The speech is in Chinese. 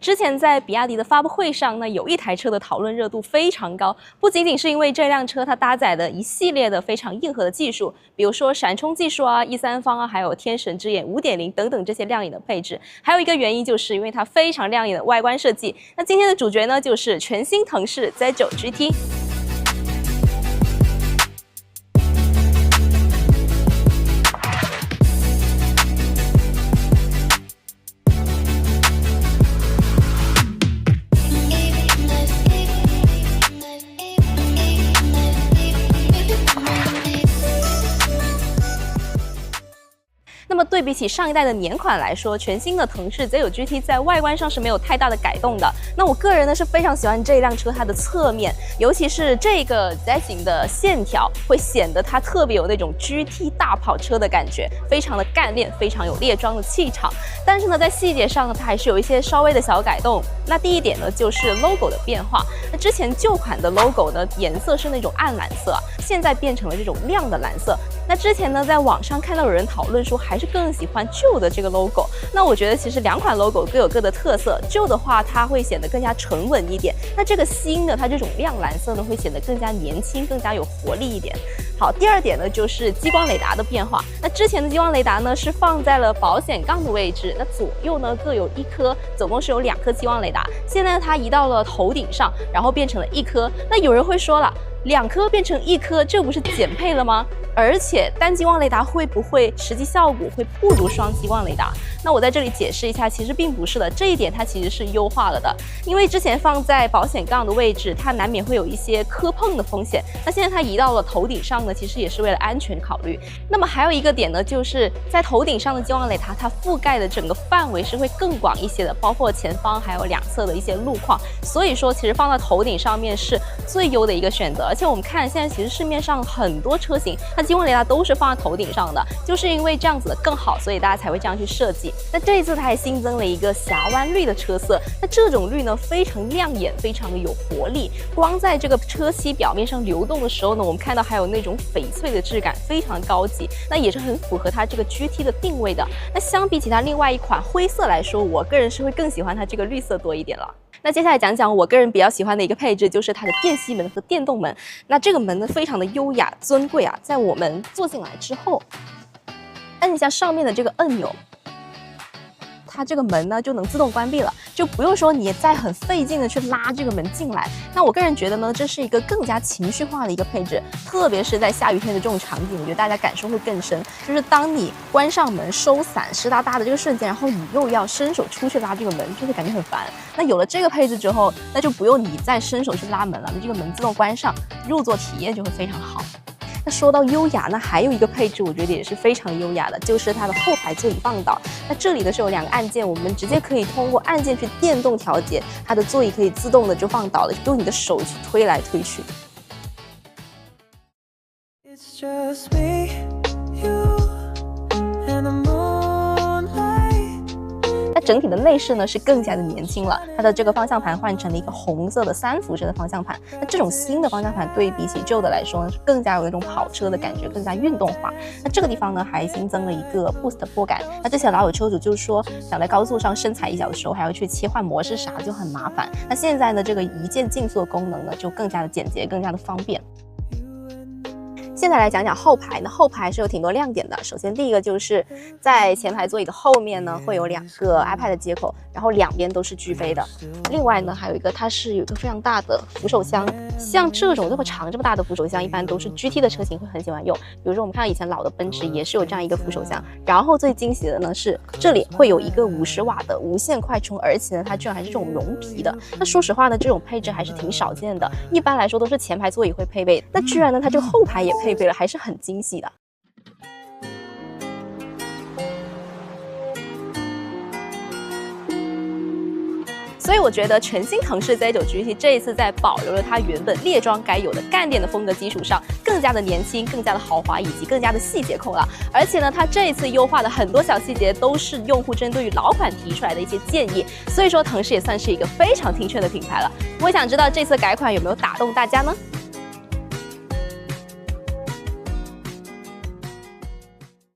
之前在比亞迪的發布會上呢，有一台車的討論熱度非常高，不僅僅是因為這輛車它搭載的一系列的非常硬核的技術，比如說閃充技術啊、E3方啊，還有天神之眼 5.0 等等這些亮眼的配置，還有一個原因就是因為它非常亮眼的外觀設計。那今天的主角呢，就是全新騰勢 Z9 GT。那麼对比起上一代的年款来說，全新的腾勢 Z9 GT 在外觀上是沒有太大的改動的。那我個人呢是非常喜歡這輛車它的側面，尤其是這個 Z 型的線條，會顯得它特別有那種 GT 大跑車的感覺，非常的幹練，非常有列裝的氣場。但是呢，在細節上呢，它還是有一些稍微的小改動。那第一點呢，就是 logo 的變化。那之前舊款的 logo 呢，顏色是那種暗藍色，現在变成了這種亮的藍色。那之前呢，在網上看到有人討論說，還是更喜歡舊的這個 logo。那我覺得其實兩款 logo 各有各的特色，舊的話它會顯得更加沉穩一點，那這個新的它這種亮藍色呢，會顯得更加年輕，更加有活力一點。好，第二點呢，就是激光雷達的变化。那之前的激光雷達呢，是放在了保险槓的位置，那左右呢各有一顆，总共是有2顆激光雷達。現在它移到了頭頂上，然後变成了1顆。那有人會說了，2顆變成1顆，這不是減配了嗎？而且單激光雷達會不會實際效果會不如雙激光雷達？那我在這裡解釋一下，其實並不是的，這一點它其實是優化了的。因為之前放在保險槓的位置，它難免會有一些磕碰的風險。那現在它移到了頭頂上呢，其實也是為了安全考慮。那麼還有一個點呢，就是在頭頂上的激光雷達，它覆蓋的整個範圍是會更廣一些的，包括前方還有兩側的一些路況。所以說，其實放到頭頂上面是最優的一個選擇。而且我們看現在其實市面上很多車型，激光雷達都是放在頭頂上的，就是因為這樣子的更好，所以大家才會這樣去設計。那這一次它還新增了一個峽灣綠的車色，那這種綠呢非常亮眼，非常的有活力。光在這個車漆表面上流動的時候呢，我們看到還有那種翡翠的質感，非常高級。那也是很符合它這個 GT 的定位的。那相比起它另外一款灰色來說，我個人是会更喜歡它這個綠色多一點了。那接下來講講我個人比較喜歡的一個配置，就是它的電吸門和電動門。那這個門呢，非常的優雅尊貴啊，在我們坐進來之後，按一下上面的這個按鈕，它這個門呢就能自動關閉了，就不用說你再很費勁的去拉這個門進來。那我個人覺得呢，這是一個更加情緒化的一個配置，特別是在下雨天的这种场景，我觉得大家感受会更深。就是当你關上門收傘濕噠噠的這個瞬間，然後你又要伸手出去拉這個門，就會感覺很煩。那有了這個配置之後，那就不用你再伸手去拉門了，那這個門自動關上，入座體驗就會非常好。那說到優雅，那還有一個配置，我覺得也是非常優雅的，就是它的後排座椅放倒。那這裡呢是有2個按鍵，我們直接可以通過按鍵去電動調節，它的座椅可以自動的就放倒了，用你的手去推來推去。It's just me, you, and the moonlight. 那整體的內飾呢是更加的年輕了，它的這個方向盤換成了一個紅色的3辐式的方向盤。那這種新的方向盤對比起舊的來說呢，是更加有那種跑車的感覺，更加運動化。那這個地方呢還新增了一個 Boost 撥桿。那之前老有車主就是說，想在高速上深踩一腳的時候還要去切換模式啥，就很麻煩。那現在呢，這個一鍵競速的功能呢就更加的簡潔，更加的方便。现在來講講後排呢，後排是有挺多亮點的。首先第一個就是在前排座椅的後面呢，會有2個 iPad 的接口，然後兩邊都是巨飛的。另外呢，還有一個它是有一個非常大的扶手箱，像這種這麼長這麼大的扶手箱，一般都是 GT 的車型會很喜歡用。比如說我們看到以前老的奔馳也是有這樣一個扶手箱。然後最驚喜的呢是這裡會有一個50瓦的無線快充，而且呢它居然還是這種絨皮的。那說實話呢，這種配置還是挺少見的，一般來說都是前排座椅會配備的，那居然呢它這個後排也配備了，還是很驚喜的。所以我覺得全新騰勢 Z9 GT 這一次在保留了它原本列裝該有的幹練的風格基礎上，更加的年輕，更加的豪華，以及更加的細節控了。而且呢，它這一次優化的很多小細節都是用戶針對於老款提出來的一些建議，所以說騰勢也算是一个非常聽勸的品牌了。我想知道這次改款有沒有打動大家呢？